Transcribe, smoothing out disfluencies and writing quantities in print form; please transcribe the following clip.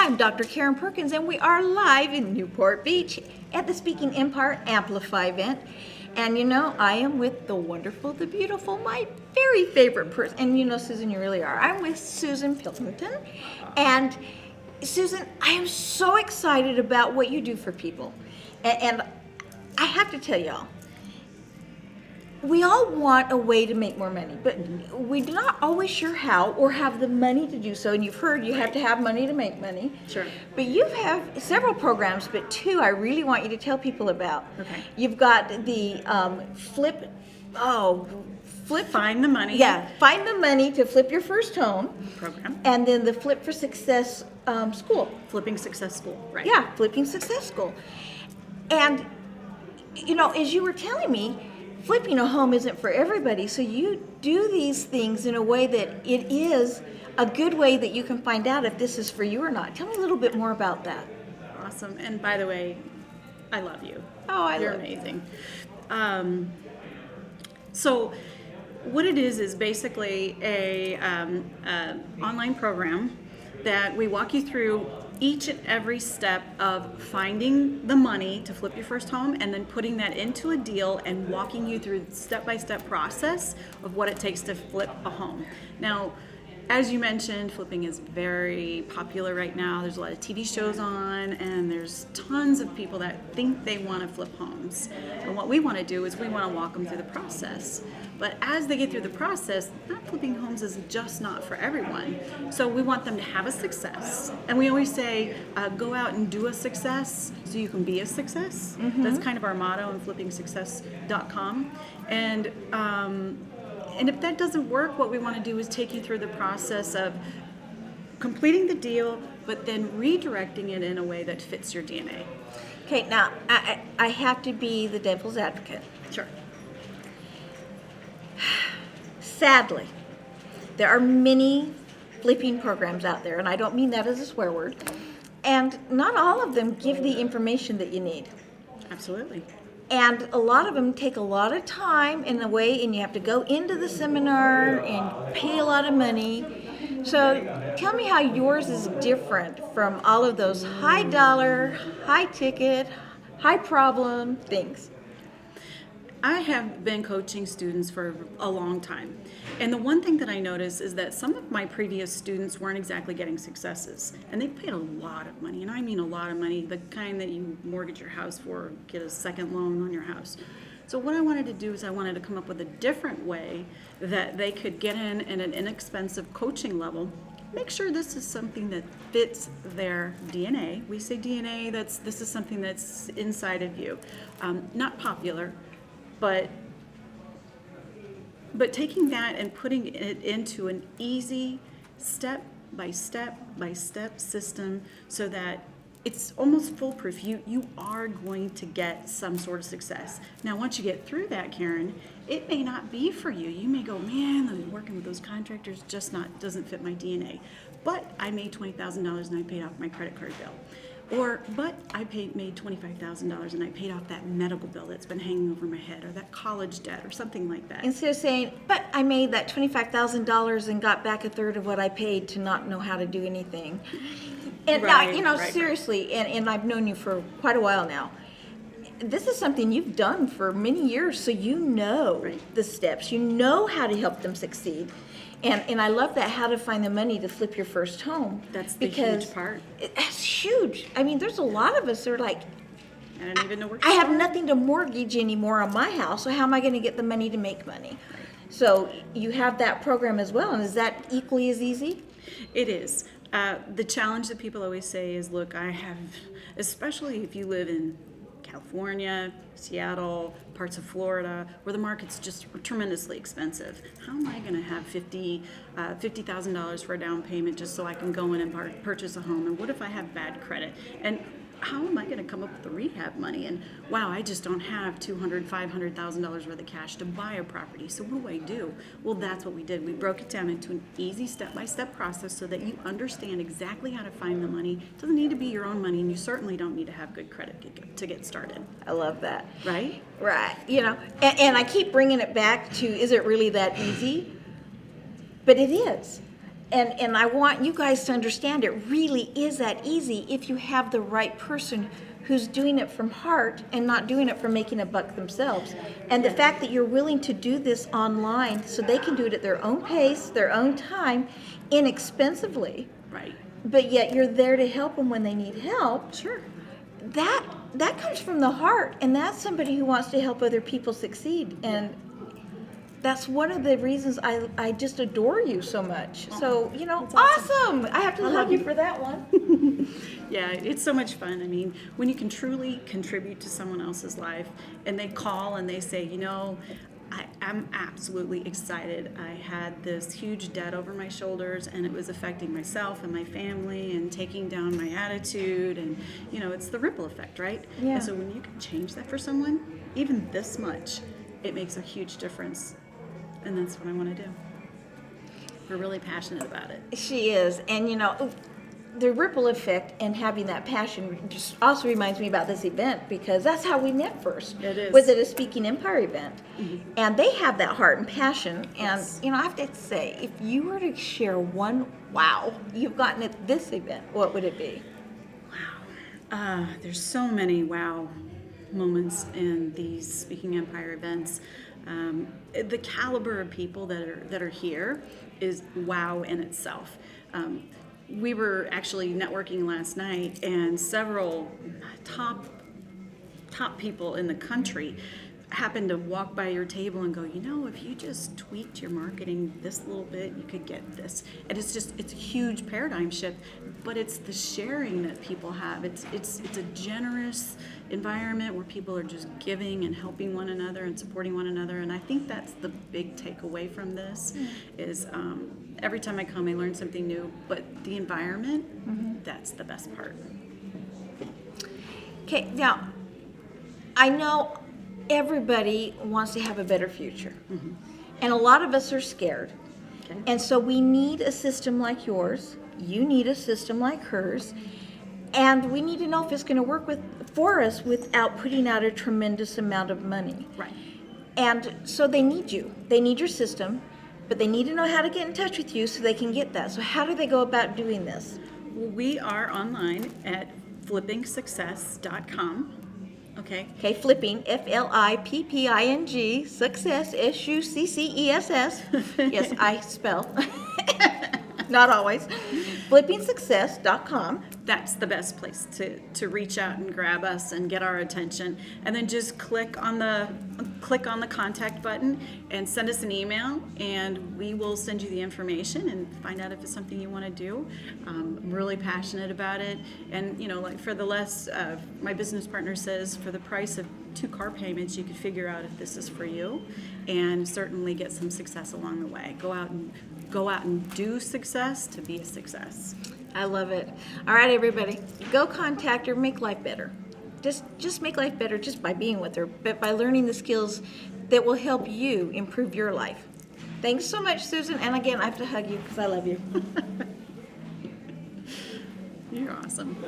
I'm Dr. Karen Perkins, and we are live in Newport Beach at the Speaking Empire Amplify event. And you know, I am with the wonderful, the beautiful, my very favorite person. And you know, Susan, you really are. I'm with Susan Pilkenton. And Susan, I am so excited about what you do for people. And I have to tell y'all, we all want a way to make more money, but we're not always sure how or have the money to do so. And you've heard you have to have money to make money. Sure. But you have several programs, but two I really want you to tell people about. Okay. You've got the flip. Find the money. Yeah, find the money to flip your first home program. And then the Flip for Success school. Flipping Success School, right? Yeah, Flipping Success School. And you know, as you were telling me, flipping a home isn't for everybody, so you do these things in a way that it is a good way that you can find out if this is for you or not. Tell me a little bit more about that. Awesome. And by the way, I love you. Oh, You're amazing. So what it is basically a online program that we walk you through each and every step of finding the money to flip your first home and then putting that into a deal and walking you through the step-by-step process of what it takes to flip a home. Now, as you mentioned, flipping is very popular right now. There's a lot of TV shows on, and there's tons of people that think they want to flip homes. And what we want to do is we want to walk them through the process. But as they get through the process, not flipping homes is just not for everyone. So we want them to have a success. And we always say, go out and do a success so you can be a success. Mm-hmm. That's kind of our motto on FlippingSuccess.com. And if that doesn't work, what we want to do is take you through the process of completing the deal, but then redirecting it in a way that fits your DNA. Okay, now I have to be the devil's advocate. Sure. Sadly, there are many flipping programs out there, and I don't mean that as a swear word, and not all of them give the information that you need. Absolutely. And a lot of them take a lot of time in a way, and you have to go into the seminar and pay a lot of money. So tell me how yours is different from all of those high dollar, high ticket, high problem things. I have been coaching students for a long time. And the one thing that I noticed is that some of my previous students weren't exactly getting successes. And they paid a lot of money, and I mean a lot of money, the kind that you mortgage your house for, get a second loan on your house. So what I wanted to do is I wanted to come up with a different way that they could get in at an inexpensive coaching level. Make sure this is something that fits their DNA. We say DNA, this is something that's inside of you. Not popular, but taking that and putting it into an easy step-by-step system so that it's almost foolproof. You are going to get some sort of success. Now, once you get through that, Karen, it may not be for you. You may go, man, working with those contractors doesn't fit my DNA. But I made $20,000 and I paid off my credit card bill. But I made $25,000 and I paid off that medical bill that's been hanging over my head, or that college debt, or something like that. Instead of saying, but I made that $25,000 and got back a third of what I paid to not know how to do anything. And right, now, right, seriously, and I've known you for quite a while now. This is something you've done for many years, so you know the steps. You know how to help them succeed. And I love that, how to find the money to flip your first home. That's the huge part. It's huge. I mean, there's a lot of us that are like, I don't even know where to I have start. nothing to mortgage anymore on my house, so how am I going to get the money to make money? So you have that program as well, and is that equally as easy? It is. The challenge that people always say is, look, I have, especially if you live in California, Seattle, parts of Florida, where the market's just tremendously expensive. How am I going to have $50,000 for a down payment just so I can go in and purchase a home? And what if I have bad credit? And how am I going to come up with the rehab money? And wow, I just don't have $200,000, $500,000 worth of cash to buy a property. So what do I do? Well, that's what we did. We broke it down into an easy step-by-step process so that you understand exactly how to find the money. It doesn't need to be your own money, and you certainly don't need to have good credit to get started. I love that. Right? Right. And I keep bringing it back to, is it really that easy? But it is. And I want you guys to understand it really is that easy if you have the right person who's doing it from heart and not doing it for making a buck themselves. And the fact that you're willing to do this online so they can do it at their own pace, their own time, inexpensively, Right. but yet you're there to help them when they need help. Sure. That comes from the heart, and that's somebody who wants to help other people succeed. And that's one of the reasons I just adore you so much. So, awesome. I have to hug you for that one. Yeah, it's so much fun. I mean, when you can truly contribute to someone else's life and they call and they say, I'm absolutely excited. I had this huge debt over my shoulders and it was affecting myself and my family and taking down my attitude. And, it's the ripple effect, right? Yeah. And so when you can change that for someone, even this much, it makes a huge difference. And that's what I want to do. We're really passionate about it. She is. And, the ripple effect and having that passion just also reminds me about this event, because that's how we met first. It is. Was at a Speaking Empire event. Mm-hmm. And they have that heart and passion. And, Yes. I have to say, if you were to share one wow you've gotten at this event, what would it be? There's so many wow moments in these Speaking Empire events. The caliber of people that are here is wow in itself. We were actually networking last night, and several top people in the country happened to walk by your table and go, if you just tweaked your marketing this little bit, you could get this. And it's a huge paradigm shift, but it's the sharing that people have. It's a generous environment where people are just giving and helping one another and supporting one another. And I think that's the big takeaway from this is every time I come, I learn something new, but the environment, that's the best part. Okay, now, I know everybody wants to have a better future. And a lot of us are scared. Okay. And so we need a system like yours. You need a system like hers. And we need to know if it's going to work for us without putting out a tremendous amount of money. Right. And so they need you. They need your system, but they need to know how to get in touch with you so they can get that. So how do they go about doing this? Well, we are online at flippingsuccess.com. Okay. Okay, flipping, FLIPPING, success, SUCCESS. Yes, I spell. Not always. Flippingsuccess.com. That's the best place to reach out and grab us and get our attention. And then just click on the contact button and send us an email, and we will send you the information and find out if it's something you want to do. I'm really passionate about it. And like for the less, my business partner says, for the price of 2 car payments, you could figure out if this is for you, and certainly get some success along the way. Go out and do success to be a success. I love it. All right, everybody, go contact her, make life better. Just make life better just by being with her, but by learning the skills that will help you improve your life. Thanks so much, Susan. And again, I have to hug you because I love you. You're awesome.